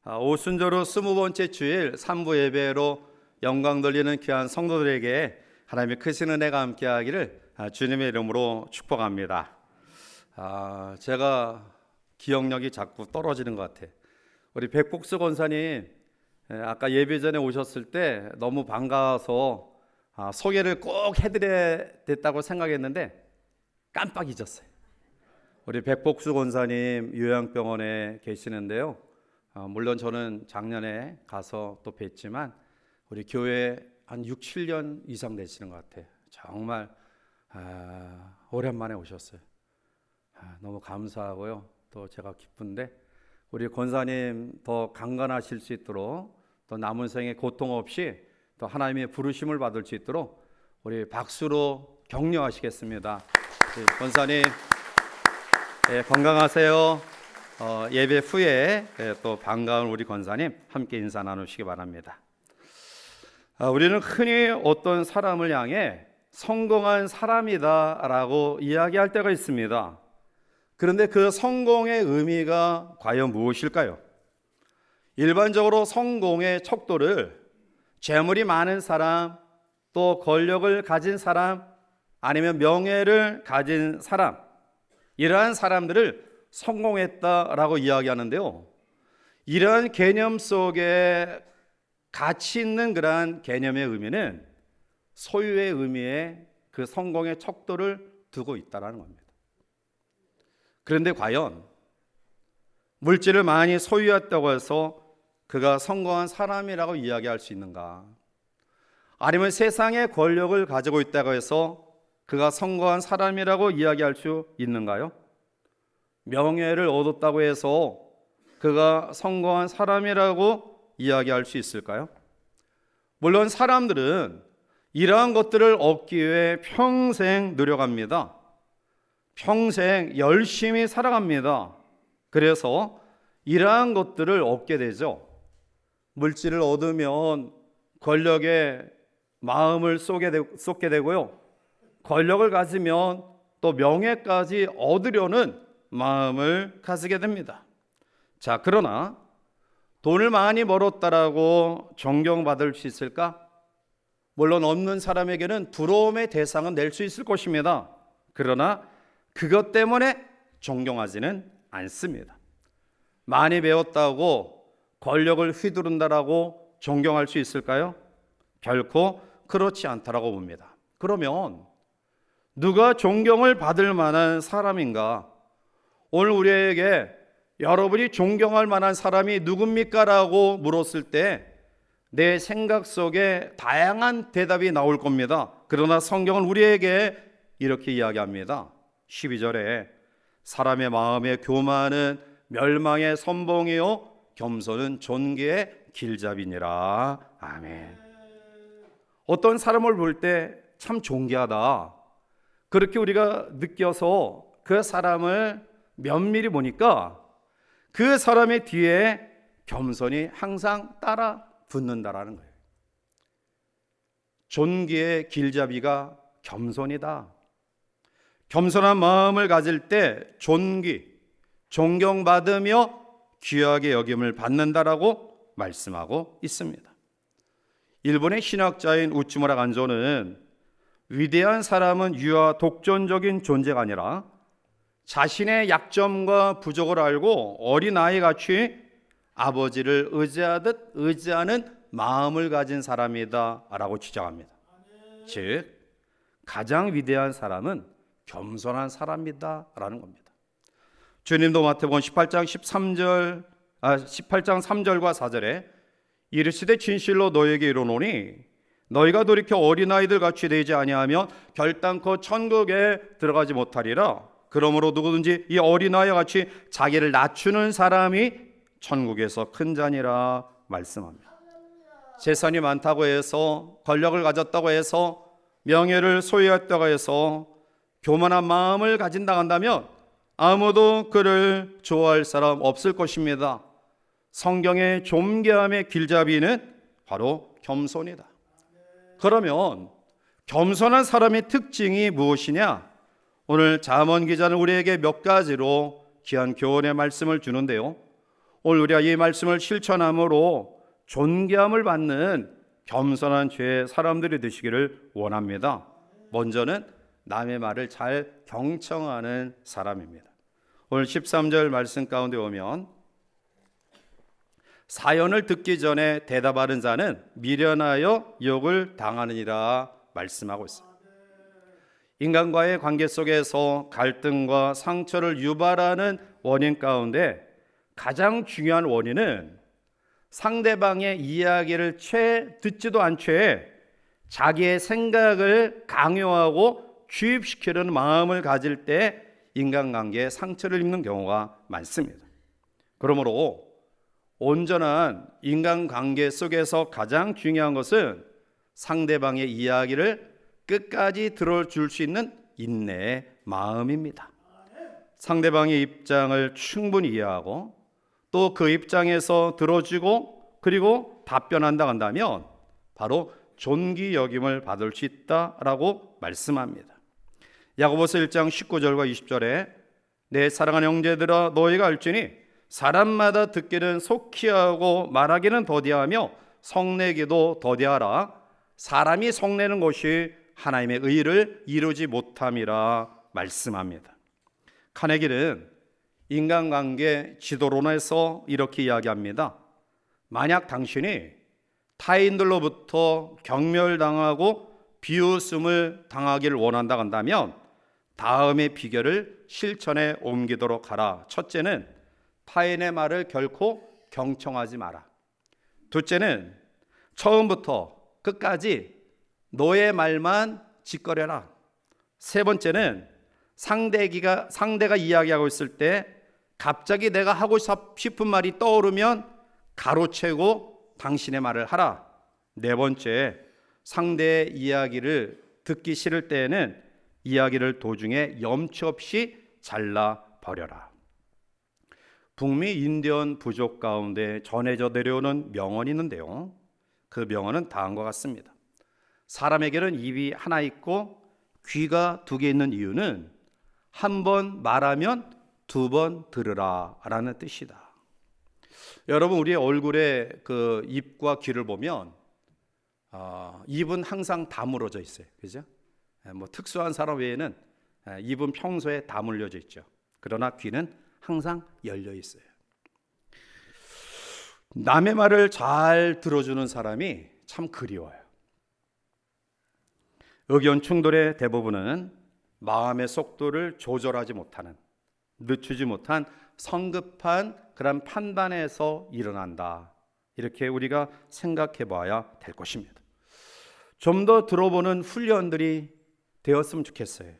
오순절후 20번째 주일 3부 예배로 영광 돌리는 귀한 성도들에게 하나님의 크신 은혜가 함께하기를 주님의 이름으로 축복합니다. 제가 기억력이 자꾸 떨어지는 것 같아요. 우리 백복수 권사님 아까 예배 전에 오셨을 때 너무 반가워서 소개를 꼭 해드려야 됐다고 생각했는데 깜빡 잊었어요. 우리 백복수 권사님 요양병원에 계시는데요. 물론 저는 작년에 가서 또 뵀지만 우리 교회 한 6, 7년 이상 되시는 것 같아요. 정말 오랜만에 오셨어요. 너무 감사하고요. 또 제가 기쁜데 우리 권사님 더 강건하실 수 있도록 또 남은 생에 고통 없이 또 하나님의 부르심을 받을 수 있도록 우리 박수로 격려하시겠습니다. 권사님 건강하세요. 예배 후에 또 반가운 우리 권사님 함께 인사 나누시기 바랍니다. 우리는 흔히 어떤 사람을 향해 성공한 사람이다 라고 이야기할 때가 있습니다. 그런데 그 성공의 의미가 과연 무엇일까요? 일반적으로 성공의 척도를 재물이 많은 사람, 또 권력을 가진 사람, 아니면 명예를 가진 사람, 이러한 사람들을 성공했다라고 이야기하는데요. 이러한 개념 속에 가치 있는 그러한 개념의 의미는 소유의 의미에 그 성공의 척도를 두고 있다는 겁니다. 그런데 과연 물질을 많이 소유했다고 해서 그가 성공한 사람이라고 이야기할 수 있는가? 아니면 세상의 권력을 가지고 있다고 해서 그가 성공한 사람이라고 이야기할 수 있는가요? 명예를 얻었다고 해서 그가 성공한 사람이라고 이야기할 수 있을까요? 물론 사람들은 이러한 것들을 얻기 위해 평생 노력합니다. 평생 열심히 살아갑니다. 그래서 이러한 것들을 얻게 되죠. 물질을 얻으면 권력에 마음을 쏟게 되고요. 권력을 가지면 또 명예까지 얻으려는 마음을 가지게 됩니다. 자, 그러나 돈을 많이 벌었다라고 존경받을 수 있을까? 물론 없는 사람에게는 부러움의 대상은 낼 수 있을 것입니다. 그러나 그것 때문에 존경하지는 않습니다. 많이 배웠다고 권력을 휘두른다라고 존경할 수 있을까요? 결코 그렇지 않다라고 봅니다. 그러면 누가 존경을 받을 만한 사람인가? 오늘 우리에게 여러분이 존경할 만한 사람이 누굽니까? 라고 물었을 때 내 생각 속에 다양한 대답이 나올 겁니다. 그러나 성경은 우리에게 이렇게 이야기합니다. 12절에 사람의 마음에 교만은 멸망의 선봉이요 겸손은 존귀의 길잡이니라. 아멘. 어떤 사람을 볼 때 참 존귀하다, 그렇게 우리가 느껴서 그 사람을 면밀히 보니까 그 사람의 뒤에 겸손이 항상 따라 붙는다라는 거예요. 존귀의 길잡이가 겸손이다. 겸손한 마음을 가질 때 존경받으며 귀하게 여김을 받는다라고 말씀하고 있습니다. 일본의 신학자인 우츠무라 간조는 위대한 사람은 유아 독존적인 존재가 아니라 자신의 약점과 부족을 알고 어린아이같이 아버지를 의지하듯 의지하는 마음을 가진 사람이다 라고 주장합니다. 즉 가장 위대한 사람은 겸손한 사람이다 라는 겁니다. 주님도 마태복음 18장 3절과 4절에 이르시되 진실로 너희에게 이르노니 너희가 돌이켜 어린아이들 같이 되지 아니하면 결단코 천국에 들어가지 못하리라. 그러므로 누구든지 이 어린아이와 같이 자기를 낮추는 사람이 천국에서 큰 자니라 말씀합니다. 재산이 많다고 해서, 권력을 가졌다고 해서, 명예를 소유했다고 해서 교만한 마음을 가진다 한다면 아무도 그를 좋아할 사람 없을 것입니다. 성경의 존귀함의 길잡이는 바로 겸손이다. 그러면 겸손한 사람의 특징이 무엇이냐? 오늘 잠언 기자는 우리에게 몇 가지로 귀한 교훈의 말씀을 주는데요. 오늘 우리가 이 말씀을 실천함으로 존귀함을 받는 겸손한 죄의 사람들이 되시기를 원합니다. 먼저는 남의 말을 잘 경청하는 사람입니다. 오늘 13절 말씀 가운데 오면 사연을 듣기 전에 대답하는 자는 미련하여 욕을 당하느니라 말씀하고 있습니다. 인간과의 관계 속에서 갈등과 상처를 유발하는 원인 가운데 가장 중요한 원인은 상대방의 이야기를 채 듣지도 않채 자기의 생각을 강요하고 주입시키려는 마음을 가질 때 인간관계에 상처를 입는 경우가 많습니다. 그러므로 온전한 인간관계 속에서 가장 중요한 것은 상대방의 이야기를 끝까지 들어줄 수 있는 인내의 마음입니다. 상대방의 입장을 충분히 이해하고 또 그 입장에서 들어주고 그리고 답변한다 한다면 바로 존귀 여김을 받을 수 있다라고 말씀합니다. 야고보서 1장 19절과 20절에 내 사랑하는 형제들아 너희가 알지니 사람마다 듣기는 속히 하고 말하기는 더디하며 성내기도 더디하라. 사람이 성내는 것이 하나님의 의를 이루지 못함이라 말씀합니다. 카네기는 인간관계 지도론에서 이렇게 이야기합니다. 만약 당신이 타인들로부터 경멸당하고 비웃음을 당하기를 원한다 한다면 다음의 비결을 실천에 옮기도록 하라. 첫째는 타인의 말을 결코 경청하지 마라. 둘째는 처음부터 끝까지 너의 말만 짓거려라. 세 번째는 상대가 이야기하고 있을 때 갑자기 내가 하고 싶은 말이 떠오르면 가로채고 당신의 말을 하라. 네 번째, 상대의 이야기를 듣기 싫을 때에는 이야기를 도중에 염치 없이 잘라버려라. 북미 인디언 부족 가운데 전해져 내려오는 명언이 있는데요, 그 명언은 다음과 같습니다. 사람에게는 입이 하나 있고 귀가 두 개 있는 이유는 한 번 말하면 두 번 들으라 라는 뜻이다. 여러분, 우리의 얼굴에 그 입과 귀를 보면 입은 항상 다물어져 있어요. 그죠? 뭐 특수한 사람 외에는 입은 평소에 다물려져 있죠. 그러나 귀는 항상 열려 있어요. 남의 말을 잘 들어주는 사람이 참 그리워요. 의견 충돌의 대부분은 마음의 속도를 조절하지 못하는, 늦추지 못한 성급한 그런 판단에서 일어난다. 이렇게 우리가 생각해 봐야 될 것입니다. 좀 더 들어보는 훈련들이 되었으면 좋겠어요.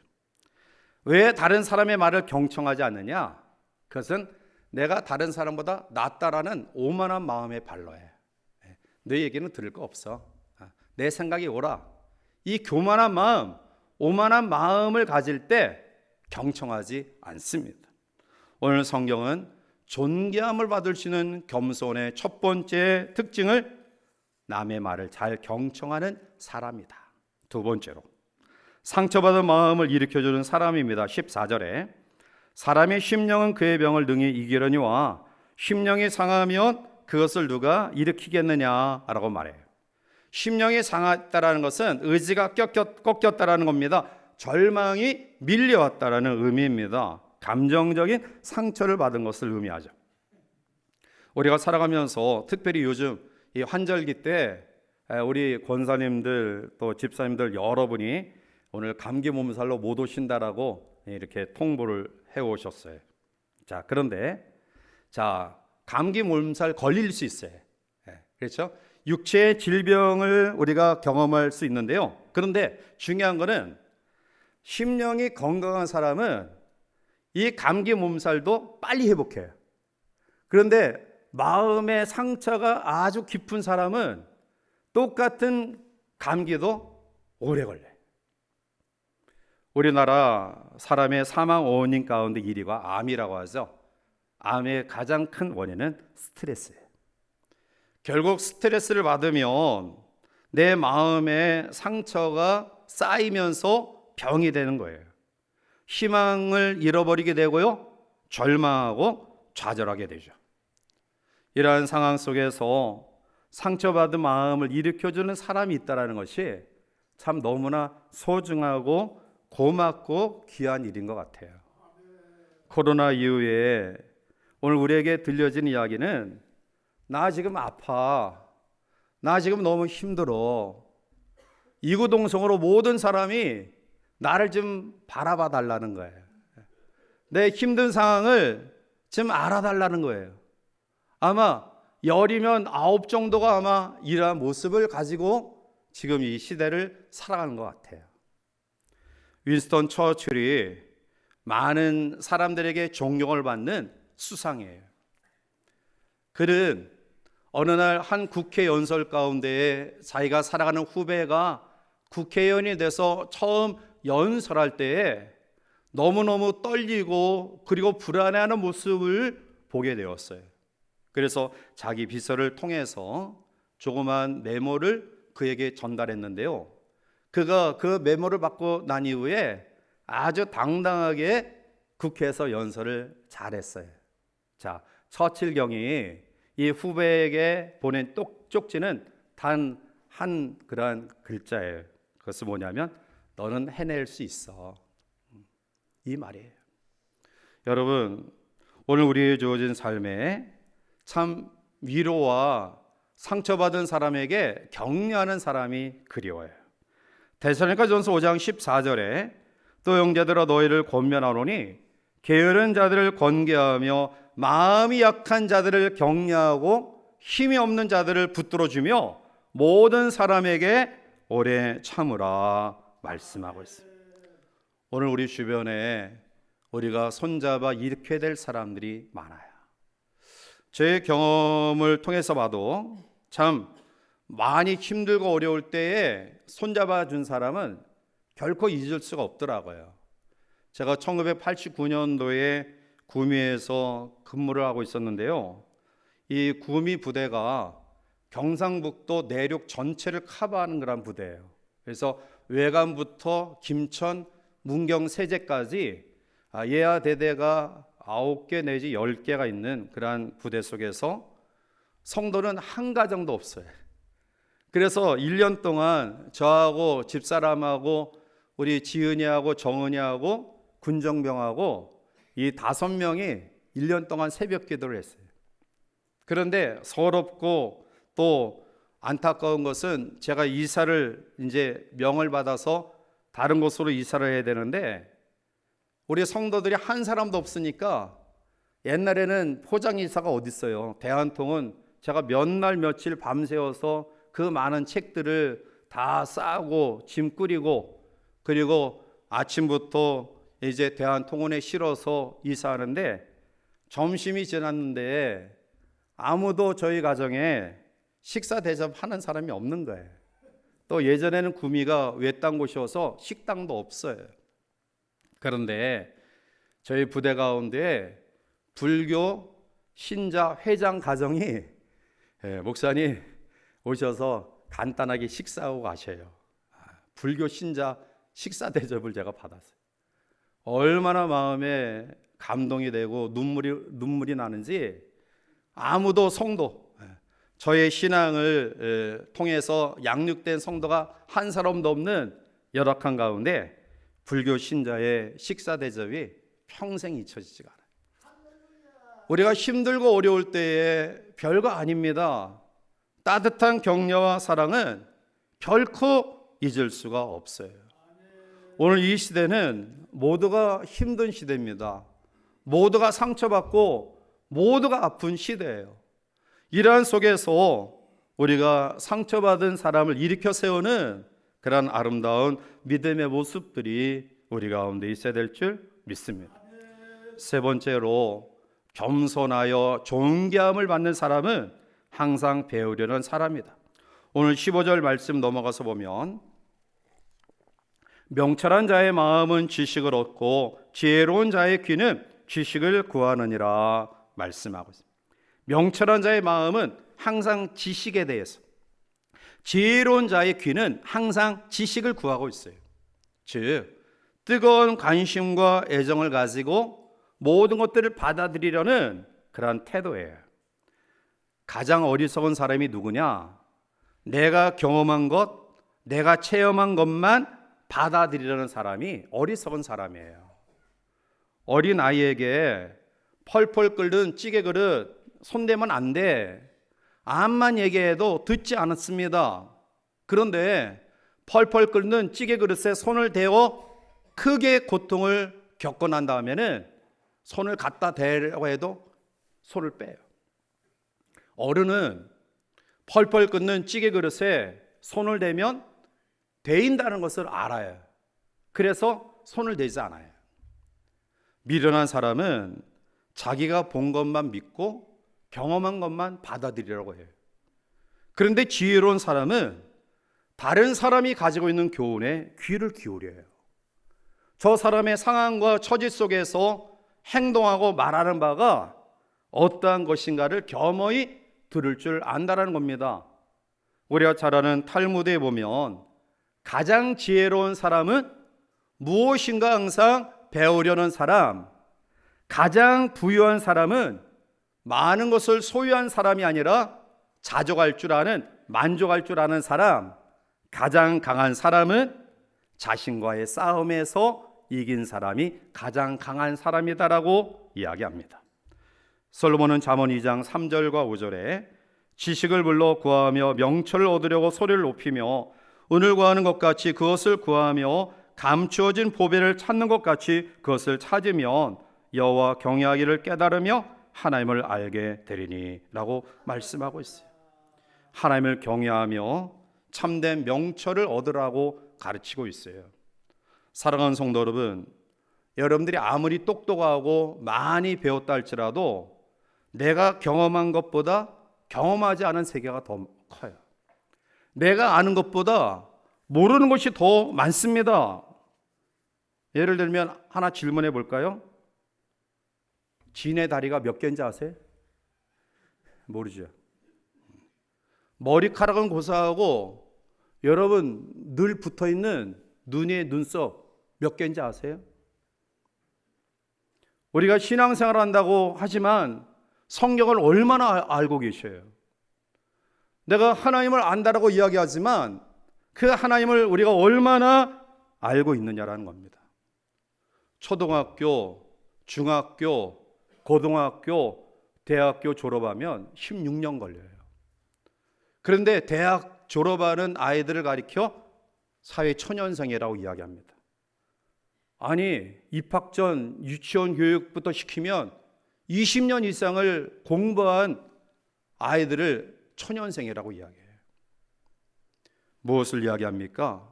왜 다른 사람의 말을 경청하지 않느냐? 그것은 내가 다른 사람보다 낫다라는 오만한 마음에 반로해. 내 얘기는 들을 거 없어. 내 생각이 옳아. 이 교만한 마음, 오만한 마음을 가질 때 경청하지 않습니다. 오늘 성경은 존귀함을 받을 수 있는 겸손의 첫 번째 특징을 남의 말을 잘 경청하는 사람이다. 두 번째로 상처받은 마음을 일으켜주는 사람입니다. 14절에 사람의 심령은 그의 병을 능히 이기려니와 심령이 상하면 그것을 누가 일으키겠느냐라고 말해요. 심령이 상했다라는 것은 의지가 꺾였다라는 겁니다. 절망이 밀려왔다라는 의미입니다. 감정적인 상처를 받은 것을 의미하죠. 우리가 살아가면서 특별히 요즘 이 환절기 때 우리 권사님들 또 집사님들 여러분이 오늘 감기 몸살로 못 오신다라고 이렇게 통보를 해오셨어요. 자, 그런데 감기 몸살 걸릴 수 있어요. 그렇죠? 육체의 질병을 우리가 경험할 수 있는데요. 그런데 중요한 거는 심령이 건강한 사람은 이 감기 몸살도 빨리 회복해요. 그런데 마음의 상처가 아주 깊은 사람은 똑같은 감기도 오래 걸려요. 우리나라 사람의 사망 원인 가운데 1위가 암이라고 하죠. 암의 가장 큰 원인은 스트레스예요. 결국 스트레스를 받으면 내 마음에 상처가 쌓이면서 병이 되는 거예요. 희망을 잃어버리게 되고요, 절망하고 좌절하게 되죠. 이러한 상황 속에서 상처받은 마음을 일으켜주는 사람이 있다는 것이 참 너무나 소중하고 고맙고 귀한 일인 것 같아요. 코로나 이후에 오늘 우리에게 들려진 이야기는 나 지금 아파, 나 지금 너무 힘들어, 이구동성으로 모든 사람이 나를 좀 바라봐 달라는 거예요. 내 힘든 상황을 좀 알아달라는 거예요. 아마 10이면 9 정도가 아마 이러한 모습을 가지고 지금 이 시대를 살아가는 것 같아요. 윈스턴 처칠이 많은 사람들에게 존경을 받는 수상이에요. 그는 어느 날 한 국회 연설 가운데에 자기가 사랑하는 후배가 국회의원이 돼서 처음 연설할 때에 너무너무 떨리고 그리고 불안해하는 모습을 보게 되었어요. 그래서 자기 비서를 통해서 조그만 메모를 그에게 전달했는데요. 그가 그 메모를 받고 난 이후에 아주 당당하게 국회에서 연설을 잘했어요. 자, 처칠 경이 이 후배에게 보낸 쪽지는 단 한 그러한 글자예요. 그것은 뭐냐면 너는 해낼 수 있어, 이 말이에요. 여러분, 오늘 우리의 주어진 삶에 참 위로와 상처받은 사람에게 격려하는 사람이 그리워요. 데살로니가전서 5장 14절에 또 형제들아 너희를 권면하노니 게으른 자들을 권계하며 마음이 약한 자들을 격려하고 힘이 없는 자들을 붙들어주며 모든 사람에게 오래 참으라 말씀하고 있습니다. 오늘 우리 주변에 우리가 손잡아 일으켜야 될 사람들이 많아요. 제 경험을 통해서 봐도 참 많이 힘들고 어려울 때에 손잡아 준 사람은 결코 잊을 수가 없더라고요. 제가 1989년도에 구미에서 근무를 하고 있었는데요. 이 구미 부대가 경상북도 내륙 전체를 커버하는 그런 부대예요. 그래서 외관부터 김천, 문경, 세제까지 예하 대대가 9개 내지 10개가 있는 그러한 부대 속에서 성도는 한 가정도 없어요. 그래서 1년 동안 저하고 집사람하고 우리 지은이하고 정은이하고 군정병하고 이 5명이 1년 동안 새벽 기도를 했어요. 그런데 서럽고 또 안타까운 것은 제가 이사를 이제 명을 받아서 다른 곳으로 이사를 해야 되는데 우리 성도들이 한 사람도 없으니까 옛날에는 포장 이사가 어디 있어요. 대한통은 제가 몇 날 며칠 밤새워서 그 많은 책들을 다 싸고 짐 꾸리고 그리고 아침부터 이제 대한통운에 실어서 이사하는데 점심이 지났는데 아무도 저희 가정에 식사 대접하는 사람이 없는 거예요. 또 예전에는 구미가 외딴 곳이어서 식당도 없어요. 그런데 저희 부대 가운데 불교 신자 회장 가정이 목사님 오셔서 간단하게 식사하고 가셔요. 불교 신자 식사 대접을 제가 받았어요. 얼마나 마음에 감동이 되고 눈물이 나는지 아무도 성도, 저의 신앙을 통해서 양육된 성도가 한 사람도 없는 열악한 가운데 불교 신자의 식사 대접이 평생 잊혀지지가 않아요. 우리가 힘들고 어려울 때에 별거 아닙니다. 따뜻한 격려와 사랑은 결코 잊을 수가 없어요. 오늘 이 시대는 모두가 힘든 시대입니다. 모두가 상처받고 모두가 아픈 시대예요. 이러한 속에서 우리가 상처받은 사람을 일으켜 세우는 그런 아름다운 믿음의 모습들이 우리 가운데 있어야 될 줄 믿습니다. 세 번째로 겸손하여 존귀함을 받는 사람은 항상 배우려는 사람이다. 오늘 15절 말씀 넘어가서 보면 명철한 자의 마음은 지식을 얻고 지혜로운 자의 귀는 지식을 구하느니라 말씀하고 있습니다. 명철한 자의 마음은 항상 지식에 대해서, 지혜로운 자의 귀는 항상 지식을 구하고 있어요. 즉 뜨거운 관심과 애정을 가지고 모든 것들을 받아들이려는 그러한 태도예요. 가장 어리석은 사람이 누구냐? 내가 경험한 것, 내가 체험한 것만 받아들이려는 사람이 어리석은 사람이에요. 어린 아이에게 펄펄 끓는 찌개 그릇 손대면 안 돼. 암만 얘기해도 듣지 않았습니다. 그런데 펄펄 끓는 찌개 그릇에 손을 대어 크게 고통을 겪고 난 다음에는 손을 갖다 대려고 해도 손을 빼요. 어른은 펄펄 끓는 찌개 그릇에 손을 대면 데인다는 것을 알아요. 그래서 손을 대지 않아요. 미련한 사람은 자기가 본 것만 믿고 경험한 것만 받아들이려고 해요. 그런데 지혜로운 사람은 다른 사람이 가지고 있는 교훈에 귀를 기울여요. 저 사람의 상황과 처지 속에서 행동하고 말하는 바가 어떠한 것인가를 겸허히 들을 줄 안다라는 겁니다. 우리가 잘 아는 탈무드에 보면 가장 지혜로운 사람은 무엇인가 항상 배우려는 사람, 가장 부유한 사람은 많은 것을 소유한 사람이 아니라 자족할 줄 아는, 만족할 줄 아는 사람, 가장 강한 사람은 자신과의 싸움에서 이긴 사람이 가장 강한 사람이다라고 이야기합니다. 솔로몬은 잠언 2장 3절과 5절에 지식을 불러 구하며 명철을 얻으려고 소리를 높이며 은을 구하는 것 같이 그것을 구하며 감추어진 보배를 찾는 것 같이 그것을 찾으면 여호와 경외하기를 깨달으며 하나님을 알게 되리니 라고 말씀하고 있어요. 하나님을 경외하며 참된 명철을 얻으라고 가르치고 있어요. 사랑하는 성도 여러분, 여러분들이 아무리 똑똑하고 많이 배웠다 할지라도 내가 경험한 것보다 경험하지 않은 세계가 더 커요. 내가 아는 것보다 모르는 것이 더 많습니다. 예를 들면 하나 질문해 볼까요? 진의 다리가 몇 개인지 아세요? 모르죠. 머리카락은 고사하고 여러분 늘 붙어있는 눈의 눈썹 몇 개인지 아세요? 우리가 신앙생활을 한다고 하지만 성경을 얼마나 알고 계셔요? 내가 하나님을 안다라고 이야기하지만 그 하나님을 우리가 얼마나 알고 있느냐라는 겁니다. 초등학교, 중학교, 고등학교, 대학교 졸업하면 16년 걸려요. 그런데 대학 졸업하는 아이들을 가리켜 사회초년생이라고 이야기합니다. 아니, 입학 전 유치원 교육부터 시키면 20년 이상을 공부한 아이들을 초년생이라고 이야기해요. 무엇을 이야기합니까?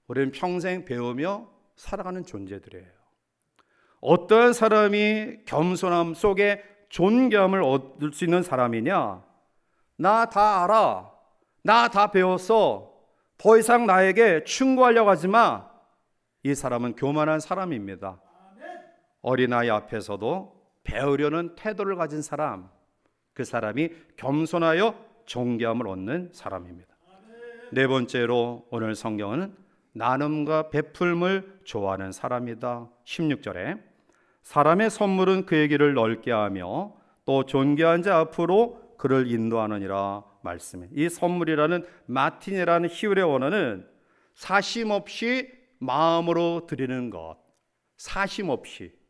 우리는 평생 배우며 살아가는 존재들이에요. 어떤 사람이 겸손함 속에 존귀함을 얻을 수 있는 사람이냐? 나 다 알아. 나 다 배웠어. 더 이상 나에게 충고하려고 하지 마. 이 사람은 교만한 사람입니다. 어린아이 앞에서도 배우려는 태도를 가진 사람, 그 사람이 겸손하여 존귀함을 얻는 사람입니다. 네 번째로 오늘 성경은 나눔과 베풀음을 좋아하는 사람이다. 16절에 사람의 선물은 그의 길을 넓게 하며 또 존귀한 자 앞으로 그를 인도하느니라 말씀해. 이 선물이라는 마틴이라는 히브리 원어는 사심 없이 마음으로 드리는 것, 사심 없이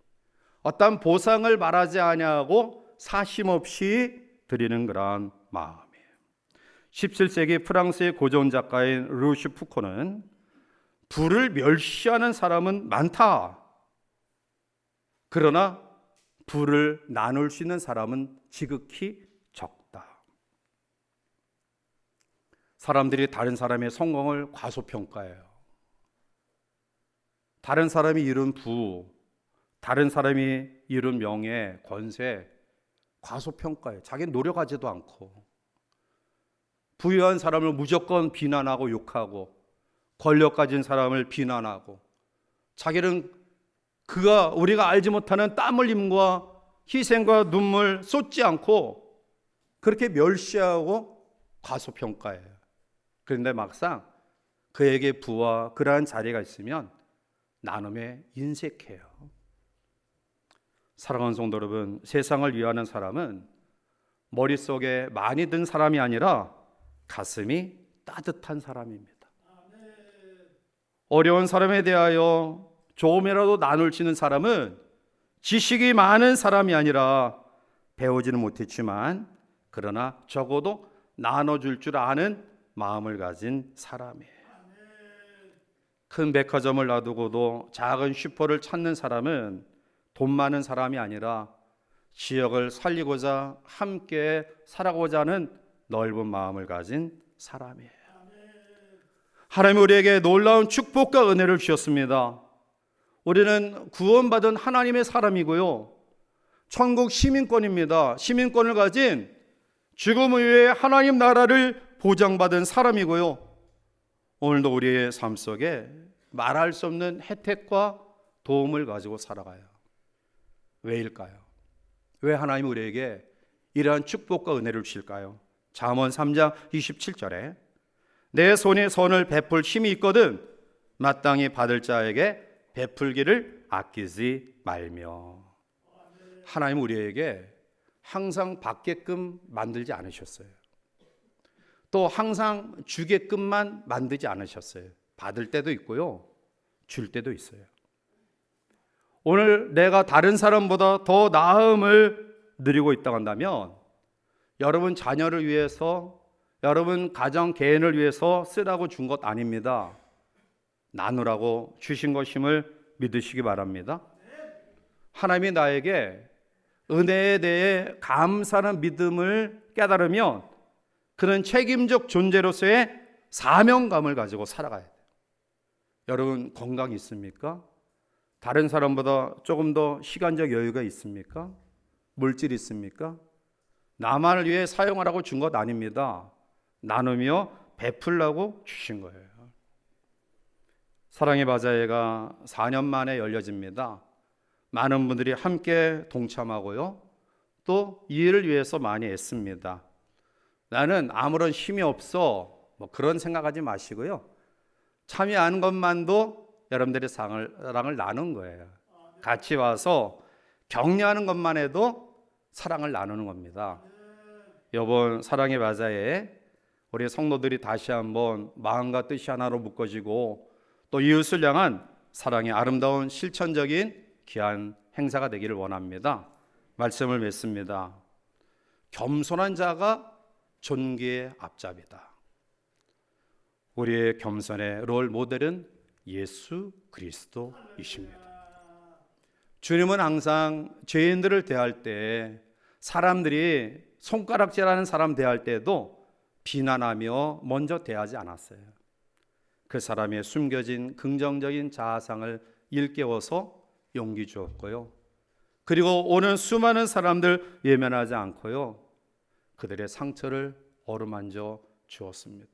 어떤 보상을 말하지 아니하고 사심 없이 드리는 그런 마음이에요. 17세기 프랑스의 고전 작가인 루시 푸코는 부를 멸시하는 사람은 많다. 그러나 부를 나눌 수 있는 사람은 지극히 적다. 사람들이 다른 사람의 성공을 과소평가해요. 다른 사람이 이룬 부, 다른 사람이 이룬 명예, 권세 과소평가해요. 자기는 노력하지도 않고 부유한 사람을 무조건 비난하고 욕하고 권력 가진 사람을 비난하고 자기는 우리가 알지 못하는 땀 흘림과 희생과 눈물 쏟지 않고 그렇게 멸시하고 과소평가해요. 그런데 막상 그에게 부와 그러한 자리가 있으면 나눔에 인색해요. 사랑하는 성도 여러분, 세상을 위하는 사람은 머릿속에 많이 든 사람이 아니라 가슴이 따뜻한 사람입니다. 어려운 사람에 대하여 조금이라도 나눌 수 있는 사람은 지식이 많은 사람이 아니라 배우지는 못했지만 그러나 적어도 나눠줄 줄 아는 마음을 가진 사람이에요. 큰 백화점을 놔두고도 작은 슈퍼를 찾는 사람은 돈 많은 사람이 아니라 지역을 살리고자 함께 살아가고자 하는 넓은 마음을 가진 사람이에요. 하나님이 우리에게 놀라운 축복과 은혜를 주셨습니다. 우리는 구원받은 하나님의 사람이고요, 천국 시민권입니다. 시민권을 가진 죽음 이후에 하나님 나라를 보장받은 사람이고요, 오늘도 우리의 삶 속에 말할 수 없는 혜택과 도움을 가지고 살아가요. 왜일까요? 왜 하나님이 우리에게 이러한 축복과 은혜를 주실까요? 잠언 3장 27절에 내 손에 선을 베풀 힘이 있거든 마땅히 받을 자에게 베풀기를 아끼지 말며. 하나님 우리에게 항상 받게끔 만들지 않으셨어요. 또 항상 주게끔만 만들지 않으셨어요. 받을 때도 있고요, 줄 때도 있어요. 오늘 내가 다른 사람보다 더 나음을 누리고 있다고 한다면 여러분 자녀를 위해서, 여러분 가정 개인을 위해서 쓰라고 준 것 아닙니다. 나누라고 주신 것임을 믿으시기 바랍니다. 하나님이 나에게 은혜에 대해 감사하는 믿음을 깨달으면 그는 책임적 존재로서의 사명감을 가지고 살아가야 돼요. 여러분 건강이 있습니까? 다른 사람보다 조금 더 시간적 여유가 있습니까? 물질이 있습니까? 나만을 위해 사용하라고 준 것 아닙니다. 나누며 베풀라고 주신 거예요. 사랑의 바자회가 4년 만에 열려집니다. 많은 분들이 함께 동참하고요, 또 이 일을 위해서 많이 애씁니다. 나는 아무런 힘이 없어, 그런 생각하지 마시고요, 참여하는 것만도 여러분들의 사랑을 나눈 거예요. 같이 와서 격려하는 것만 해도 사랑을 나누는 겁니다. 이번 사랑의 바자회에 우리 성도들이 다시 한번 마음과 뜻이 하나로 묶어지고 또 이웃을 향한 사랑의 아름다운 실천적인 귀한 행사가 되기를 원합니다. 말씀을 맺습니다. 겸손한 자가 존귀의 앞잡이다. 우리의 겸손의 롤 모델은 예수 그리스도이십니다. 주님은 항상 죄인들을 대할 때, 사람들이 손가락질하는 사람 대할 때도 비난하며 먼저 대하지 않았어요. 그 사람의 숨겨진 긍정적인 자아상을 일깨워서 용기 주었고요, 그리고 오는 수많은 사람들 외면하지 않고요, 그들의 상처를 어루만져 주었습니다.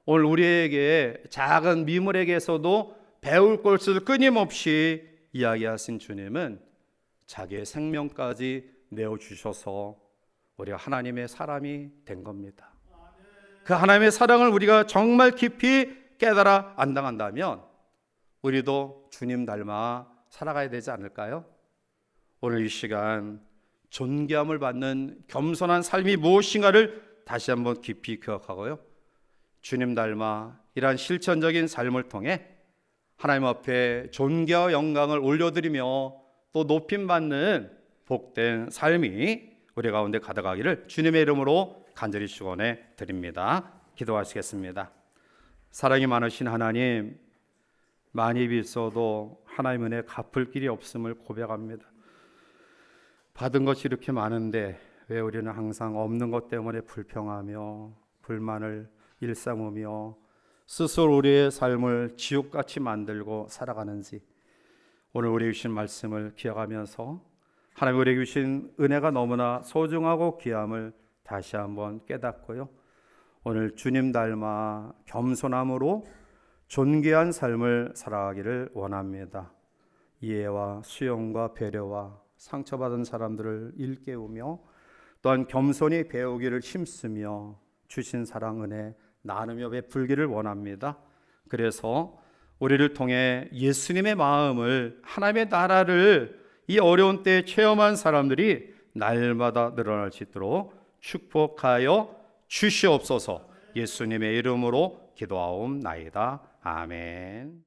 오늘 우리에게 작은 미물에게서도 배울 것을 끊임없이 이야기하신 주님은 자기의 생명까지 내어주셔서 우리가 하나님의 사람이 된 겁니다. 그 하나님의 사랑을 우리가 정말 깊이 깨달아 안당한다면 우리도 주님 닮아 살아가야 되지 않을까요? 오늘 이 시간 존귀함을 받는 겸손한 삶이 무엇인가를 다시 한번 깊이 기억하고요, 주님 닮아 이러한 실천적인 삶을 통해 하나님 앞에 존귀와 영광을 올려드리며 또 높임받는 복된 삶이 우리 가운데 가득하기를 주님의 이름으로 간절히 축원해 드립니다. 기도하시겠습니다. 사랑이 많으신 하나님, 많이 빚어도 하나님 은혜 갚을 길이 없음을 고백합니다. 받은 것이 이렇게 많은데 왜 우리는 항상 없는 것 때문에 불평하며 불만을 일삼으며 스스로 우리의 삶을 지옥같이 만들고 살아가는지, 오늘 우리에게 주신 말씀을 기억하면서 하나님 우리에게 주신 은혜가 너무나 소중하고 귀함을 다시 한번 깨닫고요, 오늘 주님 닮아 겸손함으로 존귀한 삶을 살아가기를 원합니다. 이해와 수용과 배려와 상처받은 사람들을 일깨우며 또한 겸손히 배우기를 힘쓰며 주신 사랑 은혜 나누며 베풀기를 원합니다. 그래서 우리를 통해 예수님의 마음을, 하나님의 나라를 이 어려운 때에 체험한 사람들이 날마다 늘어날 수 있도록 축복하여 주시옵소서. 예수님의 이름으로 기도하옵나이다. 아멘.